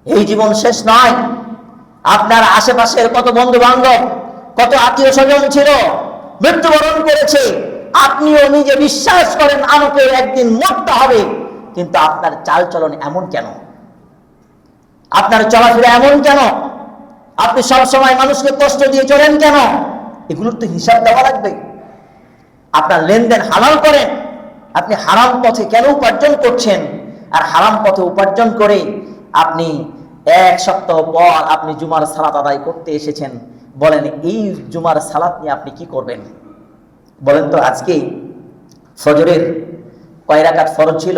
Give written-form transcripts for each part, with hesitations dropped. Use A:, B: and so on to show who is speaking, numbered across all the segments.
A: এই জীবন শেষ নয়। আপনার আশেপাশের কত বন্ধু বান্ধব, কত আত্মীয় স্বজন ছিল, মৃত্যুবরণ করেছে। আপনিও নিজে বিশ্বাস করেন আমাকে একদিন মরতে হবে, কিন্তু আপনার চালচলন এমন কেন? আপনার চলাফেরা এমন কেন? আপনি সবসময় মানুষকে কষ্ট দিয়ে চলেন কেন? এগুলোর তো হিসাব দেওয়া লাগবে। আপনার লেনদেন হালাল করেন, আপনি হারাম পথে কেন উপার্জন করছেন? আর হারাম পথে উপার্জন করে আপনি এক সপ্তাহ পর আপনি জুমার সালাত আদায় করতে এসেছেন। বলেন এই জুমার সালাত নিয়ে আপনি কি করবেন? বলেন তো। আজকে ফজরের কয় রাকাত ফরজ ছিল?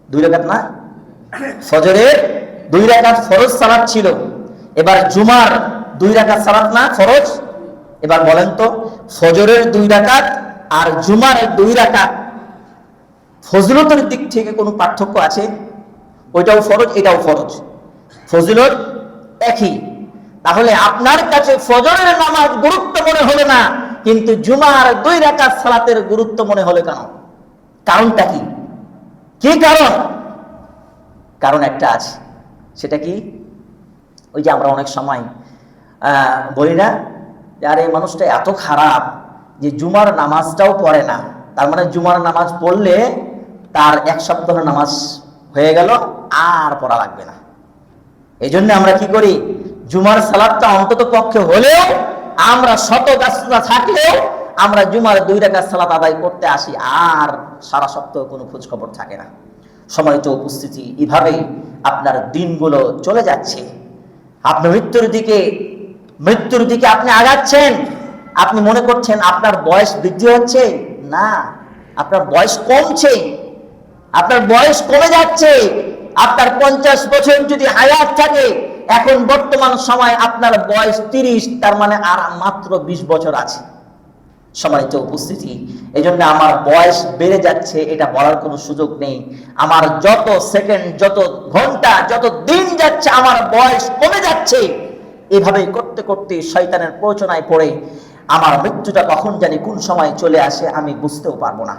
A: 2 রাকাত না? ফজরের 2 রাকাত ফরজ সালাত ছিল। এবার জুমার 2 রাকাত সালাত না ফরজ? এবার বলেন তো, ফজরের 2 রাকাত আর জুমার 2 রাকাত ফজিলতের দিক থেকে কোনো পার্থক্য আছে? ওইটাও ফরজ, এটাও ফরজ, ফজিলত একই। তাহলে আপনার কাছে ফজরের নামাজ গুরুত্ব মনে হলো না, কিন্তু জুমার 2 রাকাত সালাতের গুরুত্ব মনে হলো কেন? কারণটা কি? কি কারণ? কারণ একটা আছে, সেটা কি? ওই যে আমরা অনেক সময় বলি না, আর এই মানুষটা এত খারাপ যে জুমার নামাজটাও পড়ে না, তার মানে জুমার নামাজ পড়লে তার 1 সপ্তাহ নামাজ হয়ে গেল, আর পড়া লাগবে না। এই জন্য আমরা কি করি, জুমার সালাতটা অন্তত পক্ষে হলেও আমরা শত ব্যস্ততা থাকলেও আমরা জুমার 2 রাকাত সালাত আদায় করতে আসি, আর সারা সপ্তাহ কোনো খোঁজ খবর থাকে না। সম্মানিত উপস্থিতি, এভাবেই আপনার দিনগুলো চলে যাচ্ছে। আপনি মৃত্যুর দিকে আপনি আগাচ্ছেন। আপনি মনে করছেন আপনার বয়স বৃদ্ধি হচ্ছে, না, আপনার বয়স কমছে, আপনার বয়স কমে যাচ্ছে। আপনার 50 বছর যদি হায়াত থাকে, এখন বর্তমান সময় আপনার বয়স 30, তার মানে আর মাত্র 20 বছর আছে। সম্মানিত উপস্থিতি, এই জন্য আমার বয়স বেড়ে যাচ্ছে এটা বলার কোনো সুযোগ নেই। আমার যত সেকেন্ড, যত ঘন্টা, যত দিন যাচ্ছে আমার বয়স কমে যাচ্ছে। এভাবে করতে করতে শয়তানের প্ররোচনায় পড়ে আমার মৃত্যুটা কখন জানি কোন সময় চলে আসে আমি বুঝতেও পারবো না।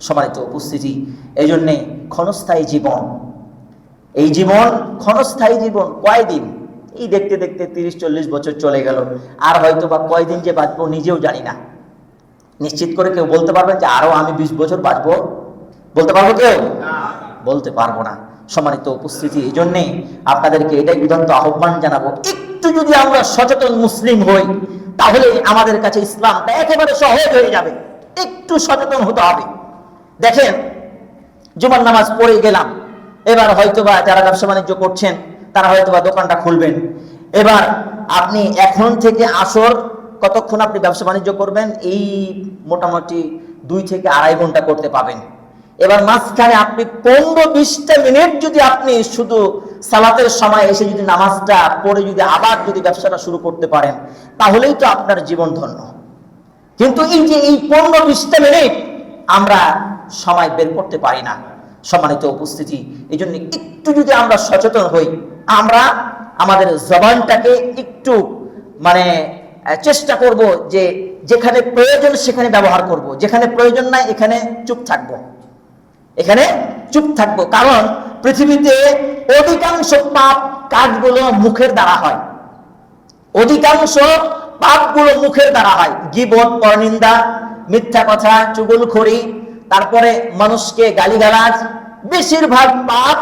A: সম্মানিত উপস্থিতি, এই জন্যে ক্ষণস্থায়ী জীবন, এই জীবন ক্ষণস্থায়ী জীবন। কয়দিন? এই দেখতে দেখতে 30-40 বছর চলে গেল, আর হয়তো বা কয়দিন যে বাঁচবো নিজেও জানি না। নিশ্চিত করে কেউ বলতে পারবেন যে আরো আমি 20 বছর বাঁচবো? বলতে পারবো কেউ? বলতে পারবো না। সম্মানিত উপস্থিতি, এই জন্যে আপনাদেরকে এটাই উদাত্ত আহ্বান জানাবো, একটু যদি আমরা সচেতন মুসলিম হই, তাহলে আমাদের কাছে ইসলামটা একেবারে সহজ হয়ে যাবে। একটু সচেতন হতে হবে। দেখেন, জুমার নামাজ পড়ে গেলাম, এবার হয়তোবা যারা ব্যবসা বাণিজ্য করছেন তারা হয়তোবা দোকানটা খুলবেন। এবার আপনি এখন থেকে আসর কতক্ষণ আপনি ব্যবসা বাণিজ্য করবেন? এই মোটামুটি 2 থেকে আড়াই ঘন্টা করতে পাবেন। এবার মাঝখানে আপনি 15-20টা মিনিট যদি আপনি শুধু সালাতের সময় এসে যদি নামাজটা পড়ে যদি আবার যদি ব্যবসাটা শুরু করতে পারেন, তাহলেই তো আপনার জীবন ধন্য। কিন্তু এই যে এই 15-20টা মিনিট আমরা সময় বের করতে পারি না। সম্মানিত উপস্থিতি, এই জন্য একটু যদি আমরা সচেতন হই, আমরা আমাদের জবানটাকে একটু চেষ্টা করব যে যেখানে প্রয়োজন সেখানে ব্যবহার করব, যেখানে প্রয়োজন নাই এখানে চুপ থাকবো। কারণ পৃথিবীতে অধিকাংশ পাপ কাজগুলো মুখের দ্বারা হয়। অধিকাংশ পাপগুলো মুখের দ্বারা হয়। গীবত, পরনিন্দা, মিথ্যা কথা, চুগলখড়ি, তারপরে মানুষকে গালিগালাজ, বেশিরভাগ পাপ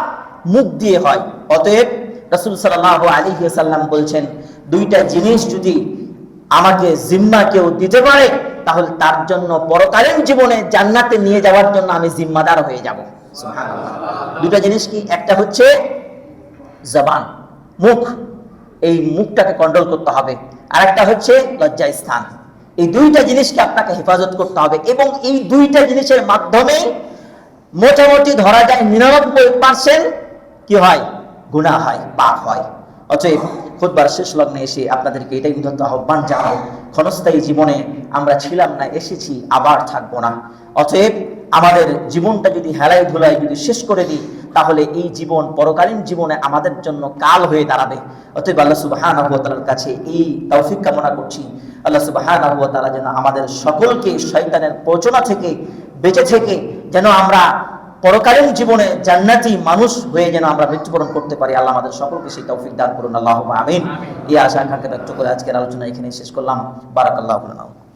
A: মুখ দিয়ে হয়। অতএব রাসূল সাল্লাল্লাহু আলাইহি ওয়াসাল্লাম বলছেন, 2টা জিনিস যদি আমাকে জিম্মা কেউ দিতে পারে, তাহলে তার জন্য পরকালীন জীবনে জান্নাতে নিয়ে যাওয়ার জন্য আমি জিম্মাদার হয়ে যাব। সুবহানাল্লাহ। 2টা জিনিস কি? একটা হচ্ছে জবান, মুখ, এই মুখটাকে কন্ট্রোল করতে হবে। আর একটা হচ্ছে লজ্জা স্থান। এই 2টা জিনিসকে আপনাকে হেফাজত করতে হবে, এবং এই 2টা জিনিসের মাধ্যমে মোটামুটি ধরা যায় 99% কি হয়? গুনাহ হয়, পাপ হয়। অতএব খুতবার শেষ লগ্নে এসে আপনাদেরকে এটাই উদাত্ত আহ্বান জানাবো, ক্ষণস্থায়ী জীবনে আমরা ছিলাম না, এসেছি, আবার থাকবো না। অতএব আমাদের জীবনটা যদি হেলায় ধুলায় যদি শেষ করে দিই, তাহলে এই জীবন পরকালীন জীবনে আমাদের জন্য কাল হয়ে দাঁড়াবে। অতএব আল্লাহ সুবহানাহু ওয়া তাআলার কাছে এই তৌফিক কামনা করছি, আল্লাহ সুবহানাহু ওয়া তাআলা যেন আমাদের সকলকে শয়তানের প্ররোচনা থেকে বেঁচে থেকে যেন আমরা পরকালীন জীবনে জান্নাতি মানুষ হয়ে যেন আমরা মৃত্যুবরণ করতে পারি। আল্লাহ আমাদের সকলকে সেই তৌফিক দান করুন, আল্লাহুম্মা আমিন। এই আশা আকাঙ্ক্ষা ব্যক্ত করে আজকের আলোচনা এখানে শেষ করলাম। বারাকাল্লাহু ফিকুম।